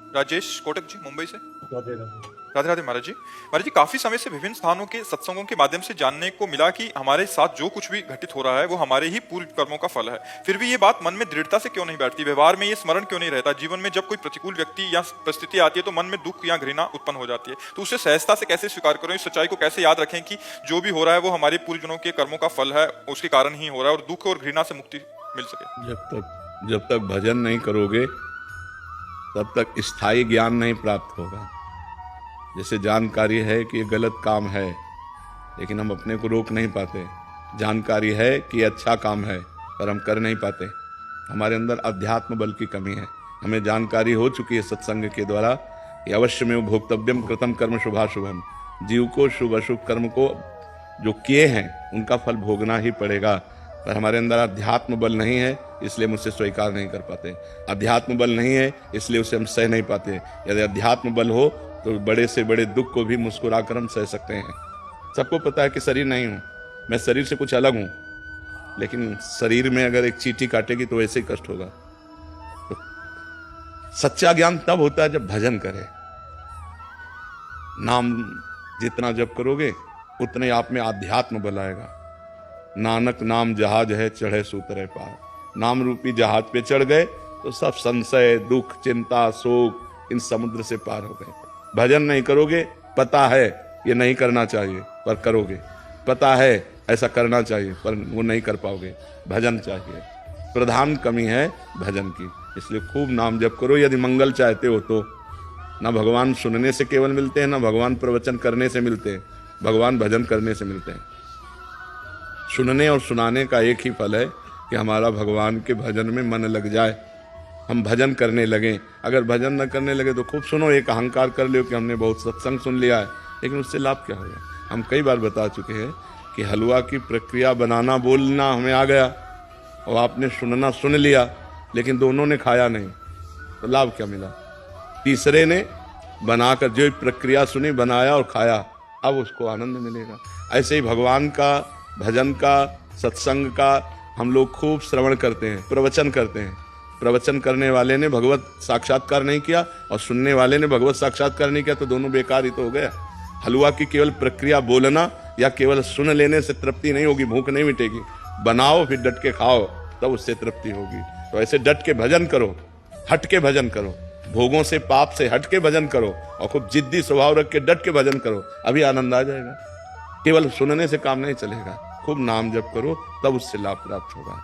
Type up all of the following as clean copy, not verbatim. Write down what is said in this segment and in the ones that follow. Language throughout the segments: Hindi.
राजेश कोटक जी, मुंबई से। राधे राधे। राधे राधे महाराज जी। महाराज जी, काफी समय से विभिन्न स्थानों के सत्संगों के माध्यम से जानने को मिला कि हमारे साथ जो कुछ भी घटित हो रहा है वो हमारे ही पूर्व कर्मों का फल है। फिर भी ये बात मन में दृढ़ता से क्यों नहीं बैठती, व्यवहार में ये स्मरण क्यों नहीं रहता? जीवन में जब कोई प्रतिकूल व्यक्ति या परिस्थिति आती है तो मन में दुख या घृणा उत्पन्न हो जाती है, तो उसे सहजता से कैसे स्वीकार करें? इस सच्चाई को कैसे याद रखें कि जो भी हो रहा है वो हमारे पूर्वजों के कर्मों का फल है, उसके कारण ही हो रहा है, और दुख और घृणा से मुक्ति मिल सके? जब तक भजन नहीं करोगे तब तक स्थायी ज्ञान नहीं प्राप्त होगा। जैसे जानकारी है कि ये गलत काम है, लेकिन हम अपने को रोक नहीं पाते। जानकारी है कि ये अच्छा काम है, पर हम कर नहीं पाते। हमारे अंदर अध्यात्म बल की कमी है। हमें जानकारी हो चुकी है सत्संग के द्वारा कि अवश्य में भोक्तव्यम कृतम कर्म शुभाशुभम। जीव को शुभ अशुभ कर्म को जो किए हैं उनका फल भोगना ही पड़ेगा, पर हमारे अंदर अध्यात्म बल नहीं है, इसलिए मुझसे स्वीकार नहीं कर पाते। अध्यात्म बल नहीं है, इसलिए उसे हम सह नहीं पाते। यदि अध्यात्म बल हो तो बड़े से बड़े दुख को भी मुस्कुरा कर हम सह सकते हैं। सबको पता है कि शरीर नहीं हूँ मैं, शरीर से कुछ अलग हूँ, लेकिन शरीर में अगर एक चींटी काटेगी तो वैसे ही कष्ट होगा। तो सच्चा ज्ञान तब होता है जब भजन करे। नाम जितना जप करोगे उतने आप में आध्यात्म बल आएगा। नानक नाम जहाज है चढ़े सूतरे पार। नाम रूपी जहाज पे चढ़ गए तो सब संशय, दुख, चिंता, शोक इन समुद्र से पार हो गए। भजन नहीं करोगे, पता है ये नहीं करना चाहिए पर करोगे, पता है ऐसा करना चाहिए पर वो नहीं कर पाओगे। भजन चाहिए, प्रधान कमी है भजन की। इसलिए खूब नाम जप करो यदि मंगल चाहते हो तो। ना भगवान सुनने से केवल मिलते हैं, ना भगवान प्रवचन करने से मिलते हैं, भगवान भजन करने से मिलते हैं। सुनने और सुनाने का एक ही फल है कि हमारा भगवान के भजन में मन लग जाए, हम भजन करने लगें। अगर भजन न करने लगे तो खूब सुनो, एक अहंकार कर लो कि हमने बहुत सत्संग सुन लिया है, लेकिन उससे लाभ क्या होगा? हम कई बार बता चुके हैं कि हलवा की प्रक्रिया बनाना बोलना हमें आ गया और आपने सुनना सुन लिया, लेकिन दोनों ने खाया नहीं, तो लाभ क्या मिला? तीसरे ने बनाकर जो प्रक्रिया सुनी, बनाया और खाया, अब उसको आनंद मिलेगा। ऐसे ही भगवान का भजन का, सत्संग का हम लोग खूब श्रवण करते हैं, प्रवचन करते हैं। प्रवचन करने वाले ने भगवत साक्षात्कार नहीं किया और सुनने वाले ने भगवत साक्षात्कार नहीं किया, तो दोनों बेकार ही तो हो गया। हलवा की केवल प्रक्रिया बोलना या केवल सुन लेने से तृप्ति नहीं होगी, भूख नहीं मिटेगी। बनाओ फिर डट के खाओ, तब उससे तृप्ति होगी। तो ऐसे डट के भजन करो, हट के भजन करो, भोगों से पाप से हट के भजन करो और खूब जिद्दी स्वभाव रख के डट के भजन करो, अभी आनंद आ जाएगा। केवल सुनने से काम नहीं चलेगा, खूब नाम जप करो तब उससे लाभ प्राप्त होगा।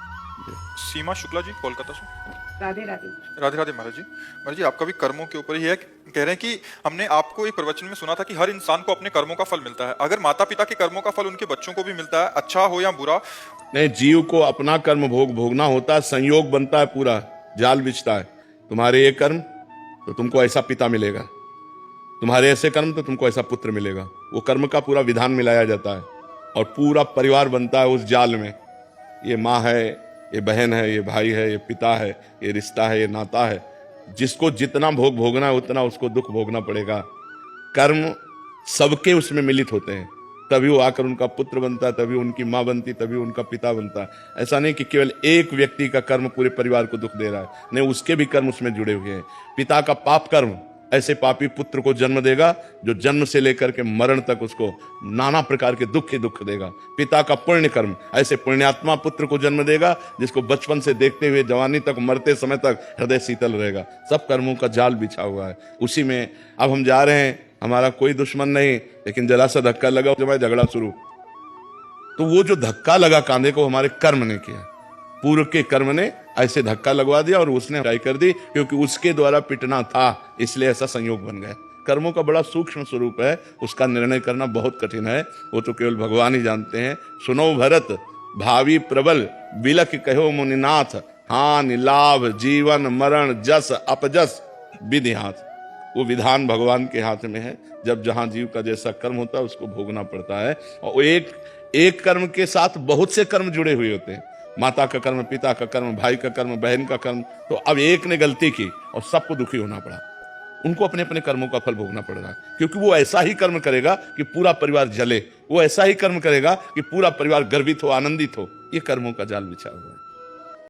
सीमा शुक्ला जी, कोलकाता से। राधे राधे। राधे राधे महाराज जी। महाराज जी, आपका भी कर्मों के ऊपर ही है। कह रहे हैं कि हमने आपको एक प्रवचन में सुना था कि हर इंसान को अपने कर्मों का फल मिलता है। अगर माता पिता के कर्मों का फल उनके बच्चों को भी मिलता है, अच्छा हो या बुरा? नहीं, जीव को अपना कर्म भोगना होता है, संयोग बनता है, पूरा जाल बिछता है। तुम्हारे ये कर्म तो तुमको ऐसा पिता मिलेगा, तुम्हारे ऐसे कर्म तो तुमको ऐसा पुत्र मिलेगा। वो कर्म का पूरा विधान मिलाया जाता है और पूरा परिवार बनता है उस जाल में। ये माँ है, ये बहन है, ये भाई है, ये पिता है, ये रिश्ता है, ये नाता है। जिसको जितना भोग भोगना है उतना उसको दुख भोगना पड़ेगा। कर्म सबके उसमें मिलित होते हैं, तभी वो आकर उनका पुत्र बनता है, तभी उनकी माँ बनती, तभी उनका पिता बनता है। ऐसा नहीं कि केवल एक व्यक्ति का कर्म पूरे परिवार को दुख दे रहा है, नहीं, उसके भी कर्म उसमें जुड़े हुए हैं। पिता का पाप कर्म ऐसे पापी पुत्र को जन्म देगा जो जन्म से लेकर के मरण तक उसको नाना प्रकार के दुख ही दुख देगा। पिता का पुण्य कर्म ऐसे पुण्यात्मा पुत्र को जन्म देगा जिसको बचपन से देखते हुए जवानी तक, मरते समय तक हृदय शीतल रहेगा। सब कर्मों का जाल बिछा हुआ है उसी में। अब हम जा रहे हैं, हमारा कोई दुश्मन नहीं, लेकिन जरा सा धक्का लगा जब झगड़ा शुरू, तो वो जो धक्का लगा कांधे को हमारे कर्म ने किया, पूर्व के कर्म ने ऐसे धक्का लगवा दिया और उसने हटाई कर दी, क्योंकि उसके द्वारा पिटना था, इसलिए ऐसा संयोग बन गया। कर्मों का बड़ा सूक्ष्म स्वरूप है, उसका निर्णय करना बहुत कठिन है, वो तो केवल भगवान ही जानते हैं। सुनो भरत भावी प्रबल, बिलख कहो मुनिनाथ, हानि लाभ जीवन मरण जस अपजस विधि हाथ। वो विधान भगवान के हाथ में है। जब जहां जीव का जैसा कर्म होता है उसको भोगना पड़ता है, और एक कर्म के साथ बहुत से कर्म जुड़े हुए होते हैं। माता का कर्म, पिता का कर्म, भाई का कर्म, बहन का कर्म। तो अब एक ने गलती की और सबको दुखी होना पड़ा, उनको अपने अपने कर्मों का फल भोगना पड़ रहा है, क्योंकि वो ऐसा ही कर्म करेगा कि पूरा परिवार जले, वो ऐसा ही कर्म करेगा कि पूरा परिवार गर्वित हो, आनंदित हो। ये कर्मों का जाल बिछा हुआ है।